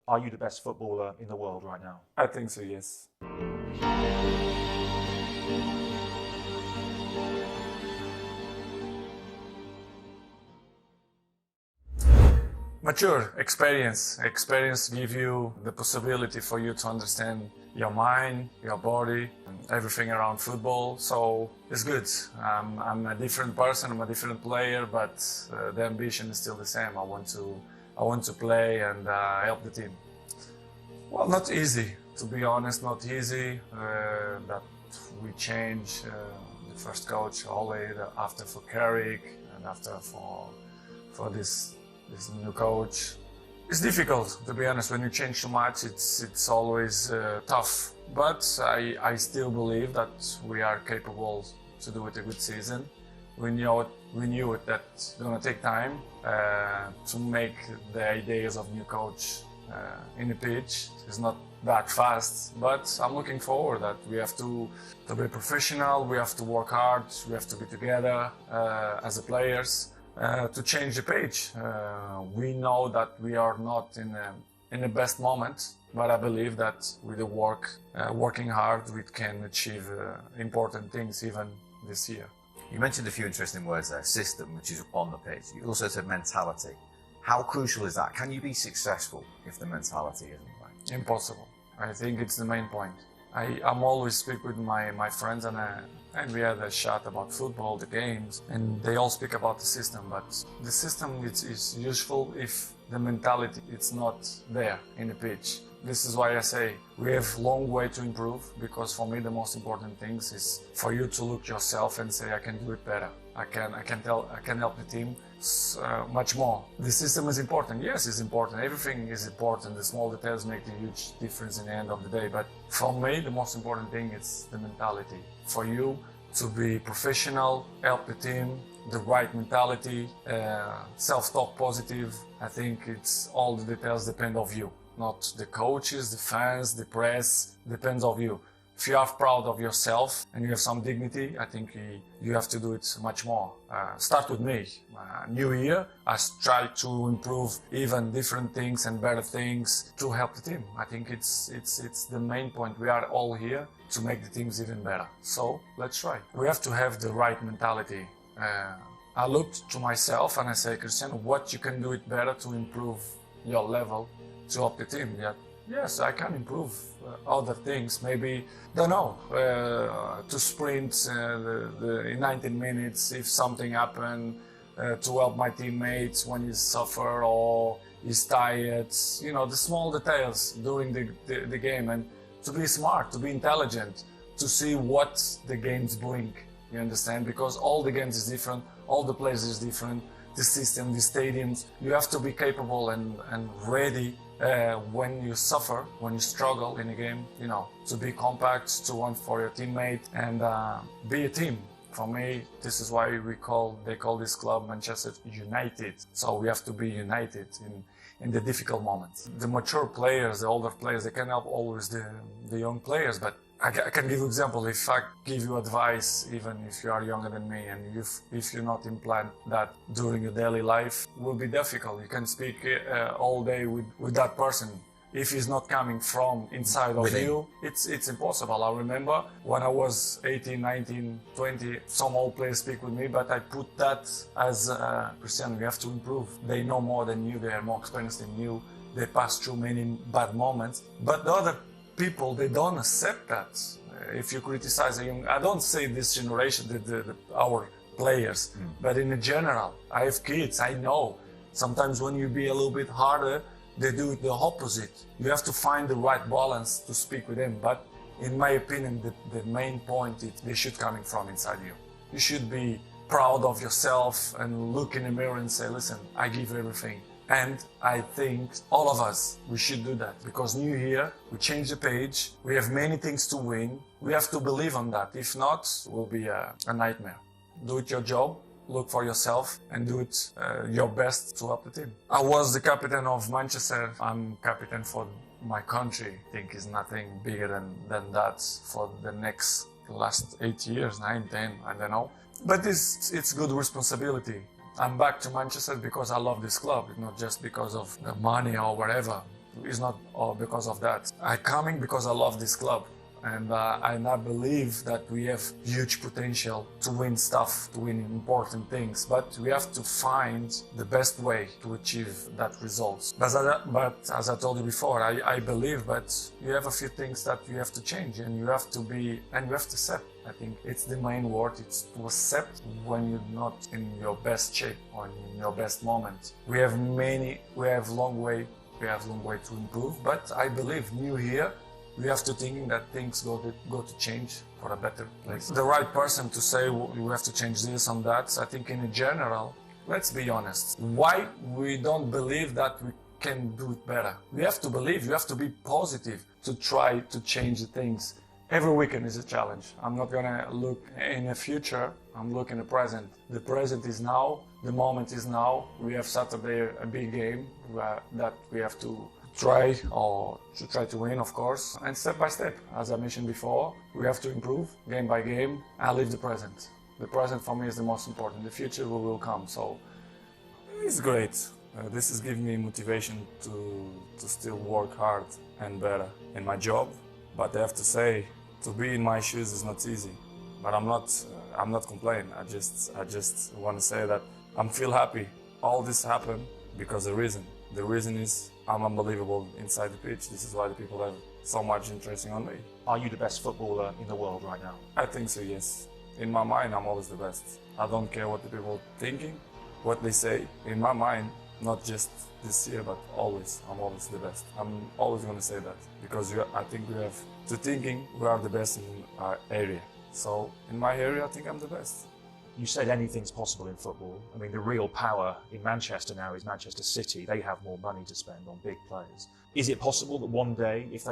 Are you the best footballer in the world right now? I think so, yes. Mature experience. Experience give you the possibility for you to understand your mind, your body, and everything around football. So it's good. I'm a different person. I'm a different player, but the ambition is still the same. I want to play and help the team. Well, not easy. To be honest, not easy. That we change the first coach only after for Carrick and after for this new coach. It's difficult, to be honest. When you change too much, it's always tough. But I still believe that we are capable to do it a good season. We knew it that it's gonna take time to make the ideas of new coach in the pitch. It's not that fast, but I'm looking forward that we have to be professional. We have to work hard. We have to be together as the players. To change the page. We know that we are not in the best moment, but I believe that with the working hard, we can achieve important things even this year. You mentioned a few interesting words there: system, which is on the pitch. You also said mentality. How crucial is that? Can you be successful if the mentality isn't right? Impossible. I think it's the main point. I'm always speak with my friends and we had a chat about football, the games, and they all speak about the system, but the system is useful if the mentality it's not there in the pitch. This is why I say we have long way to improve, because for me the most important things is for you to look yourself and say I can do it better. I can help the team much more. The system is important. Yes, it's important. Everything is important. The small details make a huge difference in the end of the day. But for me, the most important thing is the mentality. For you to be professional, help the team, the right mentality, self-talk positive. I think it's all the details depend of you, not the coaches, the fans, the press. Depends of you. If you are proud of yourself and you have some dignity, I think you have to do it much more. Start with me. New year, I try to improve even different things and better things to help the team. I think it's the main point. We are all here to make the teams even better. So let's try. We have to have the right mentality. I looked to myself and I say, Cristiano, what you can do it better to improve your level to help the team? Yeah. Yes, I can improve other things. Maybe, don't know, to sprint in 19 minutes if something happened, to help my teammates when he suffer or is tired. You know, the small details during the game, and to be smart, to be intelligent, to see what the games bring. You understand? Because all the games is different, all the players is different, the system, the stadiums. You have to be capable and ready when you suffer, when you struggle in a game, you know, to be compact, to want for your teammate and be a team. For me, this is why they call this club Manchester United. So we have to be united in the difficult moments. The mature players, the older players, they can help always the young players, but I can give you example. If I give you advice, even if you are younger than me, and if you not implant that during your daily life, it will be difficult. You can speak all day with that person. If he's not coming from inside of you, it's impossible. I remember when I was 18, 19, 20, some old players speak with me, but I put that as Cristiano, you have to improve. They know more than you, they are more experienced than you, they pass through many bad moments. But the other people, they don't accept that. If you criticize a young, I don't say this generation, our players, but in general, I have kids, I know. Sometimes when you be a little bit harder, they do it the opposite. You have to find the right balance to speak with them. But in my opinion, the main point is they should coming from inside you. You should be proud of yourself and look in the mirror and say, listen, I give everything. And I think all of us, we should do that, because new year, we change the page, we have many things to win, we have to believe on that. If not, it will be a nightmare. Do it your job, look for yourself and do it your best to help the team. I was the captain of Manchester, I'm captain for my country. I think it's nothing bigger than that for the last 8 years, 9, 10, I don't know. But it's good responsibility. I'm back to Manchester because I love this club, not just because of the money or whatever. it's not because of that. I'm coming because I love this club. And I believe that we have huge potential to win stuff, to win important things, but we have to find the best way to achieve that results. But as I told you before, I believe, but you have a few things that you have to change, and you have to accept. I think it's the main word. It's to accept when you're not in your best shape or in your best moment. We have long way to improve, but I believe new year, we have to think that things go to change for a better place. The right person to say we have to change this and that. I think in general, let's be honest. Why we don't believe that we can do it better? We have to believe. You have to be positive to try to change the things. Every weekend is a challenge. I'm not gonna look in the future. I'm looking at the present. The present is now. The moment is now. We have Saturday a big game that we have to try to win, of course, and step by step. As I mentioned before, we have to improve game by game and live the present. The present for me is the most important. The future will come. So it's great. This is giving me motivation to still work hard and better in my job. But I have to say, to be in my shoes is not easy. But I'm not complaining. I just want to say that I'm feel happy. All this happened because of the reason. The reason is I'm unbelievable inside the pitch. This is why the people have so much interest on me. Are you the best footballer in the world right now? I think so, yes. In my mind, I'm always the best. I don't care what the people are thinking, what they say. In my mind, not just this year, but always, I'm always the best. I'm always going to say that because I think we have to thinking we are the best in our area. So in my area, I think I'm the best. You said anything's possible in football. I mean, the real power in Manchester now is Manchester City. They have more money to spend on big players. Is it possible that one day, if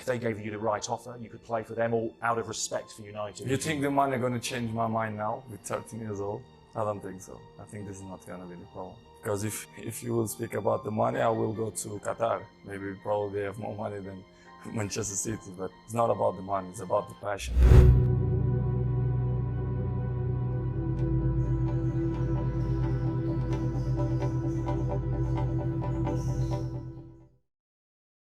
they gave you the right offer, you could play for them, all out of respect for United? You think the money is going to change my mind now with 13 years old? I don't think so. I think this is not going to be the problem. Because if you will speak about the money, I will go to Qatar. Maybe probably they have more money than Manchester City, but it's not about the money, it's about the passion.